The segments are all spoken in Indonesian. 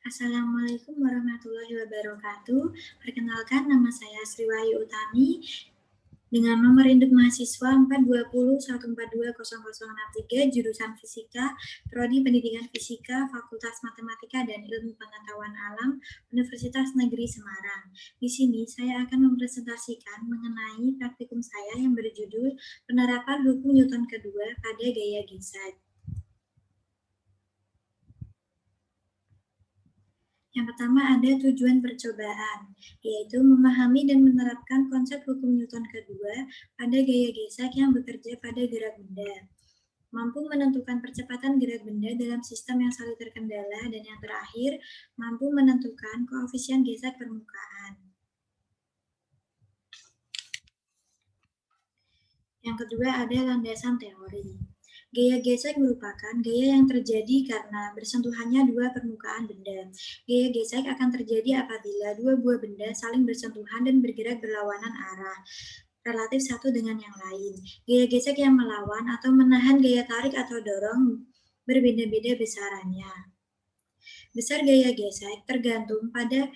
Assalamualaikum warahmatullahi wabarakatuh. Perkenalkan, nama saya Sri Wahyu Utami dengan nomor induk mahasiswa 420142063 jurusan Fisika, Prodi Pendidikan Fisika, Fakultas Matematika dan Ilmu Pengetahuan Alam, Universitas Negeri Semarang. Di sini saya akan mempresentasikan mengenai praktikum saya yang berjudul Penerapan Hukum Newton kedua pada Gaya Gesek. Yang pertama ada tujuan percobaan, yaitu memahami dan menerapkan konsep hukum Newton kedua pada gaya gesek yang bekerja pada gerak benda. Mampu menentukan percepatan gerak benda dalam sistem yang selalu terkendala, dan yang terakhir, mampu menentukan koefisien gesek permukaan. Yang kedua ada landasan teori. Gaya gesek merupakan gaya yang terjadi karena bersentuhannya dua permukaan benda. Gaya gesek akan terjadi apabila dua buah benda saling bersentuhan dan bergerak berlawanan arah, relatif satu dengan yang lain. Gaya gesek yang melawan atau menahan gaya tarik atau dorong berbeda-beda besarannya. Besar gaya gesek tergantung pada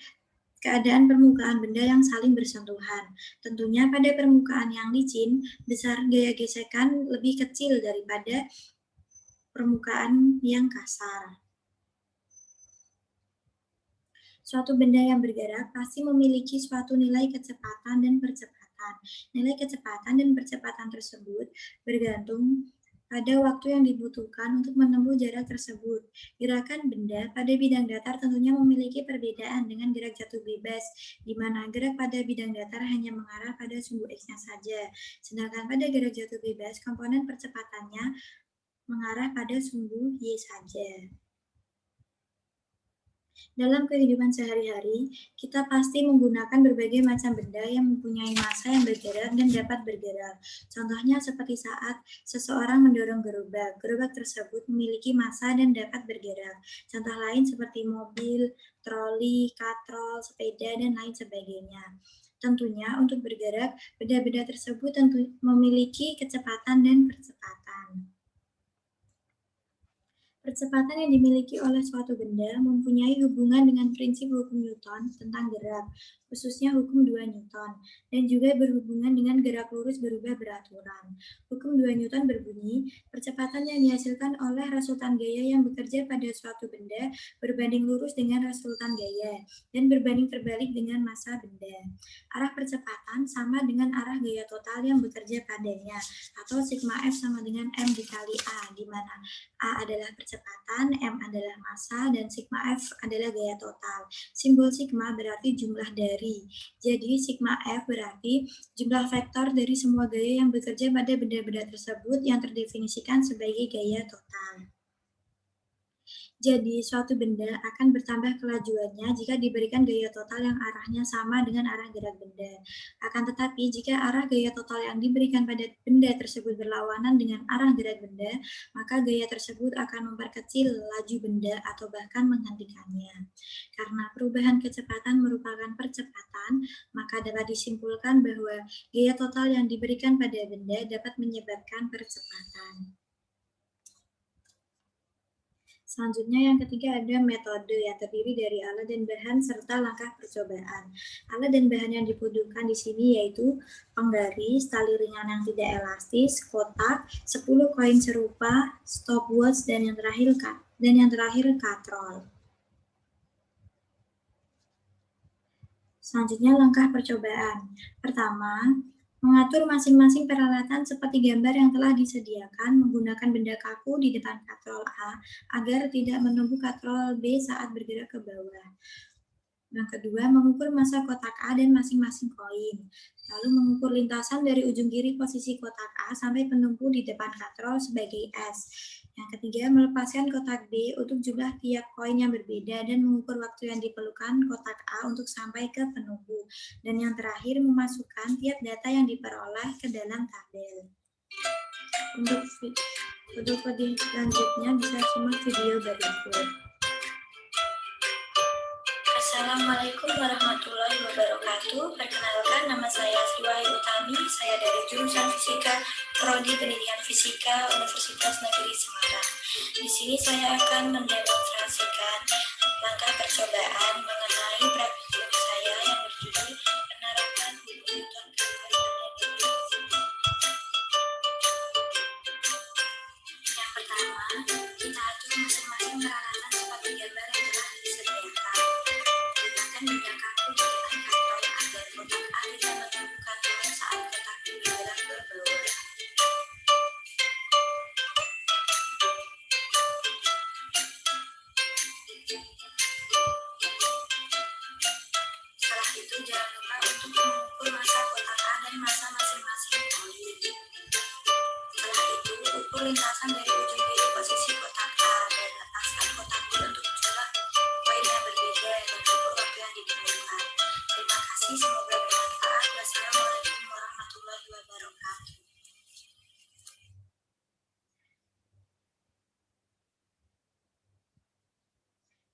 keadaan permukaan benda yang saling bersentuhan. Tentunya pada permukaan yang licin, besar gaya gesekan lebih kecil daripada permukaan yang kasar. Suatu benda yang bergerak pasti memiliki suatu nilai kecepatan dan percepatan. Nilai kecepatan dan percepatan tersebut bergantung pada waktu yang dibutuhkan untuk menempuh jarak tersebut. Gerakan benda pada bidang datar tentunya memiliki perbedaan dengan gerak jatuh bebas, di mana gerak pada bidang datar hanya mengarah pada sumbu X-nya saja. Sedangkan pada gerak jatuh bebas, komponen percepatannya mengarah pada sumbu Y saja. Dalam kehidupan sehari-hari, kita pasti menggunakan berbagai macam benda yang mempunyai massa yang bergerak dan dapat bergerak. Contohnya seperti saat seseorang mendorong gerobak. Gerobak tersebut memiliki massa dan dapat bergerak. Contoh lain seperti mobil, troli, katrol, sepeda, dan lain sebagainya. Tentunya untuk bergerak, benda-benda tersebut tentu memiliki kecepatan dan percepatan. Percepatan yang dimiliki oleh suatu benda mempunyai hubungan dengan prinsip hukum Newton tentang gerak, khususnya hukum 2 Newton, dan juga berhubungan dengan gerak lurus berubah beraturan. Hukum 2 Newton berbunyi, percepatan yang dihasilkan oleh resultan gaya yang bekerja pada suatu benda berbanding lurus dengan resultan gaya, dan berbanding terbalik dengan massa benda. Arah percepatan sama dengan arah gaya total yang bekerja padanya, atau sigma F sama dengan M dikali A, di mana A adalah percepatan, M adalah massa, dan sigma F adalah gaya total. Simbol sigma berarti jumlah dari. Jadi sigma F berarti jumlah vektor dari semua gaya yang bekerja pada benda-benda tersebut yang terdefinisikan sebagai gaya total. Jadi, suatu benda akan bertambah kelajuannya jika diberikan gaya total yang arahnya sama dengan arah gerak benda. Akan tetapi, jika arah gaya total yang diberikan pada benda tersebut berlawanan dengan arah gerak benda, maka gaya tersebut akan memperkecil laju benda atau bahkan menghentikannya. Karena perubahan kecepatan merupakan percepatan, maka dapat disimpulkan bahwa gaya total yang diberikan pada benda dapat menyebabkan percepatan. Selanjutnya yang ketiga ada metode yang terdiri dari alat dan bahan serta langkah percobaan. Alat dan bahan yang dibutuhkan di sini yaitu penggaris, tali ringan yang tidak elastis, kotak, 10 koin serupa, stopwatch, dan yang terakhir katrol. Selanjutnya langkah percobaan. Pertama, mengatur masing-masing peralatan seperti gambar yang telah disediakan menggunakan benda kaku di depan katrol A agar tidak menembus katrol B saat bergerak ke bawah. Yang kedua, mengukur massa kotak A dan masing-masing koin. Lalu mengukur lintasan dari ujung kiri posisi kotak A sampai penumpu di depan katrol sebagai S. Yang ketiga, melepaskan kotak B untuk jumlah tiap koin yang berbeda dan mengukur waktu yang diperlukan kotak A untuk sampai ke penumpu. Dan yang terakhir, memasukkan tiap data yang diperoleh ke dalam tabel. Untuk video selanjutnya bisa simak video berikut. Assalamualaikum warahmatullahi wabarakatuh. Perkenalkan, nama saya Sri Wahyu Utami. Saya dari jurusan Fisika, Prodi Pendidikan Fisika, Universitas Negeri Semarang. Di sini saya akan mendemonstrasikan Langkah percobaan mengenai praktikum saya yang berjudul penerapan hukum Newton yang pertama, kita atur masing-masing peralatan seperti gambar yang telah disediakan. Gunakan benda kaku di depan kantor agar kotak A tidak menumbuhkan bola saat kotak B bergerak ke bawah. Setelah itu, jangan lupa untuk mengukur massa kotak A dan massa masing-masing poin. Setelah itu, ukur lintasan dari ujung kiri posisi kotak A dan lepaskan kotak B untuk mencoba poin yang berbeda dan ukur waktu yang ditemukan. Terima kasih, semoga bermanfaat. Wassalamualaikum warahmatullahi wabarakatuh.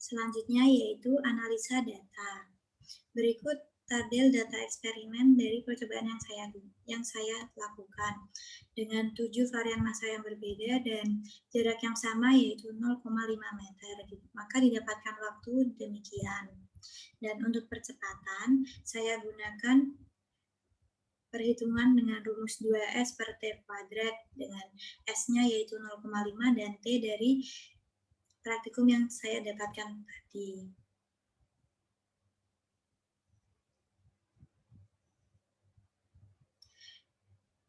Selanjutnya yaitu analisa data. Berikut tabel data eksperimen dari percobaan yang saya lakukan dengan 7 varian massa yang berbeda dan jarak yang sama yaitu 0,5 meter. Maka didapatkan waktu demikian. Dan untuk percepatan, saya gunakan perhitungan dengan rumus 2S per T kuadrat dengan S-nya yaitu 0,5 dan T dari praktikum yang saya dapatkan tadi.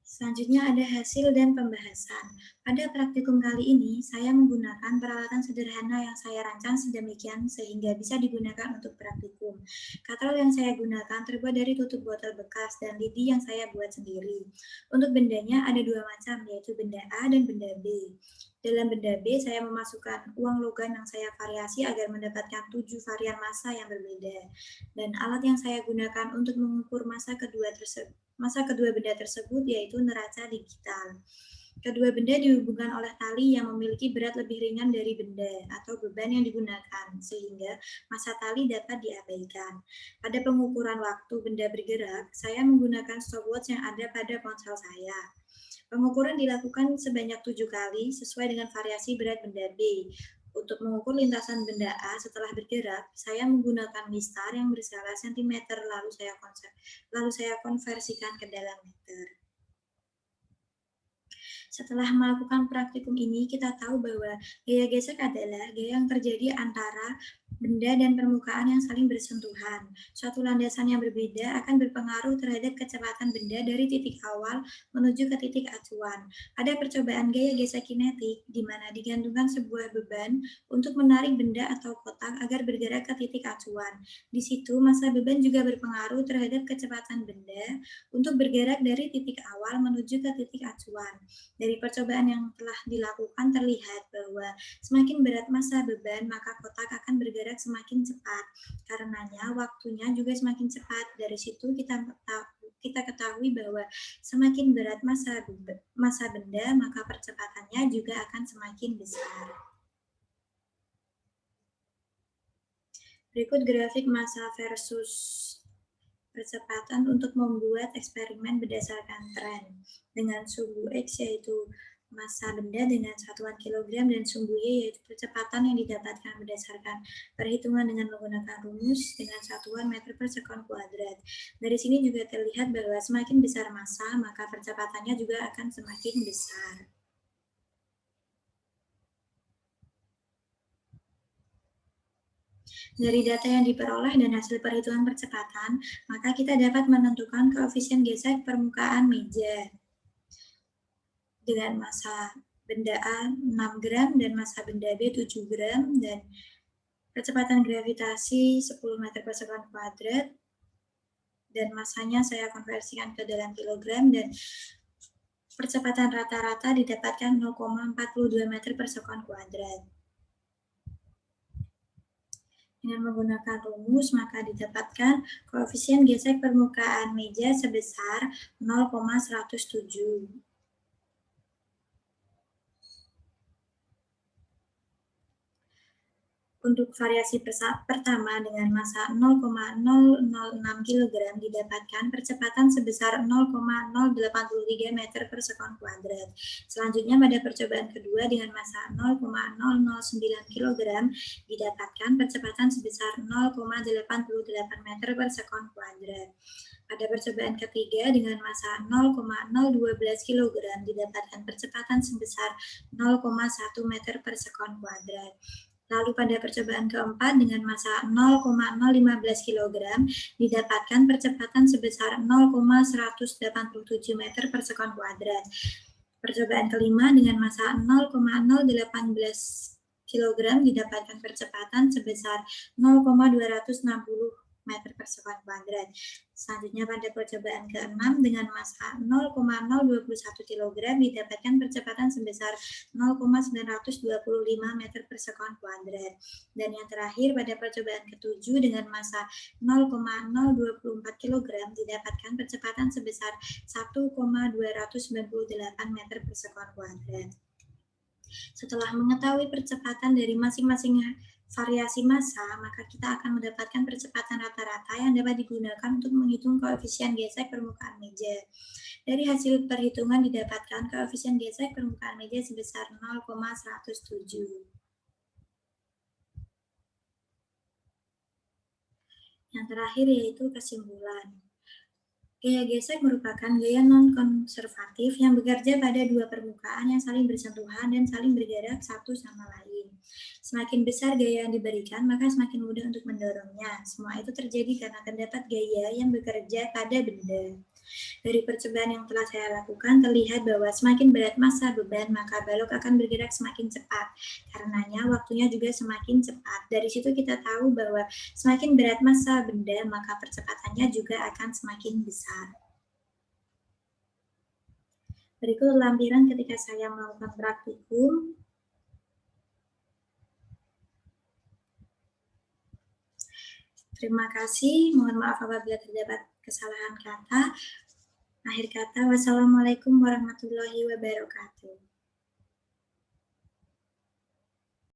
Selanjutnya ada hasil dan pembahasan. Pada praktikum kali ini, saya menggunakan peralatan sederhana yang saya rancang sedemikian sehingga bisa digunakan untuk praktikum. Katrol yang saya gunakan terbuat dari tutup botol bekas dan lidi yang saya buat sendiri. Untuk bendanya ada dua macam, yaitu benda A dan benda B. Dalam benda B, saya memasukkan uang logam yang saya variasi agar mendapatkan 7 varian massa yang berbeda. Dan alat yang saya gunakan untuk mengukur massa kedua benda tersebut yaitu neraca digital. Kedua benda dihubungkan oleh tali yang memiliki berat lebih ringan dari benda atau beban yang digunakan, sehingga massa tali dapat diabaikan. Pada pengukuran waktu benda bergerak, saya menggunakan stopwatch yang ada pada ponsel saya. Pengukuran dilakukan sebanyak 7 kali sesuai dengan variasi berat benda B. Untuk mengukur lintasan benda A setelah bergerak, saya menggunakan mistar yang berskala cm lalu saya konversikan ke dalam meter. Setelah melakukan praktikum ini, kita tahu bahwa gaya gesek adalah gaya yang terjadi antara benda dan permukaan yang saling bersentuhan. Suatu landasan yang berbeda akan berpengaruh terhadap kecepatan benda dari titik awal menuju ke titik acuan. Ada percobaan gaya gesek kinetik, di mana digantungkan sebuah beban untuk menarik benda atau kotak agar bergerak ke titik acuan. Di situ, massa beban juga berpengaruh terhadap kecepatan benda untuk bergerak dari titik awal menuju ke titik acuan. Dari percobaan yang telah dilakukan terlihat bahwa semakin berat massa beban, maka kotak akan bergerak semakin cepat. Karenanya waktunya juga semakin cepat. Dari situ kita ketahui bahwa semakin berat massa benda, maka percepatannya juga akan semakin besar. Berikut grafik massa versus percepatan untuk membuat eksperimen berdasarkan tren. Dengan sumbu X yaitu massa benda dengan satuan kilogram dan sumbu Y yaitu percepatan yang didapatkan berdasarkan perhitungan dengan menggunakan rumus dengan satuan meter per sekon kuadrat. Dari sini juga terlihat bahwa semakin besar massa, maka percepatannya juga akan semakin besar. Dari data yang diperoleh dan hasil perhitungan percepatan, maka kita dapat menentukan koefisien gesek permukaan meja dengan massa benda A 6 gram dan massa benda B 7 gram dan percepatan gravitasi 10 meter per sekon kuadrat dan massanya saya konversikan ke dalam kilogram dan percepatan rata-rata didapatkan 0,42 meter per sekon kuadrat. Dengan menggunakan rumus, maka didapatkan koefisien gesek permukaan meja sebesar 0,107. Untuk variasi pertama dengan massa 0,006 kg didapatkan percepatan sebesar 0,083 meter per sekon kuadrat. Selanjutnya pada percobaan kedua dengan massa 0,009 kg didapatkan percepatan sebesar 0,88 meter per sekon kuadrat. Pada percobaan ketiga dengan massa 0,012 kg didapatkan percepatan sebesar 0,1 meter per sekon kuadrat. Lalu pada percobaan keempat dengan massa 0,015 kg didapatkan percepatan sebesar 0,187 meter per sekon kuadrat. Percobaan kelima dengan massa 0,018 kg didapatkan percepatan sebesar 0,260 meter per sekon kuadrat. Selanjutnya pada percobaan ke-6 dengan massa 0,021 kg didapatkan percepatan sebesar 0,925 meter per sekon kuadrat. Dan yang terakhir pada percobaan ke-7 dengan massa 0,024 kg didapatkan percepatan sebesar 1,298 meter per sekon kuadrat. Setelah mengetahui percepatan dari masing-masing variasi massa, maka kita akan mendapatkan percepatan rata-rata yang dapat digunakan untuk menghitung koefisien gesek permukaan meja. Dari hasil perhitungan didapatkan koefisien gesek permukaan meja sebesar 0,107. Yang terakhir yaitu kesimpulan. Gaya gesek merupakan gaya non-konservatif yang bekerja pada dua permukaan yang saling bersentuhan dan saling bergerak satu sama lain. Semakin besar gaya yang diberikan, maka semakin mudah untuk mendorongnya. Semua itu terjadi karena terdapat gaya yang bekerja pada benda. Dari percobaan yang telah saya lakukan, terlihat bahwa semakin berat massa beban, maka balok akan bergerak semakin cepat. Karenanya, waktunya juga semakin cepat. Dari situ kita tahu bahwa semakin berat massa benda, maka percepatannya juga akan semakin besar. Berikut lampiran ketika saya melakukan praktikum. Terima kasih, mohon maaf apabila terdapat kesalahan kata. Akhir kata, wassalamualaikum warahmatullahi wabarakatuh.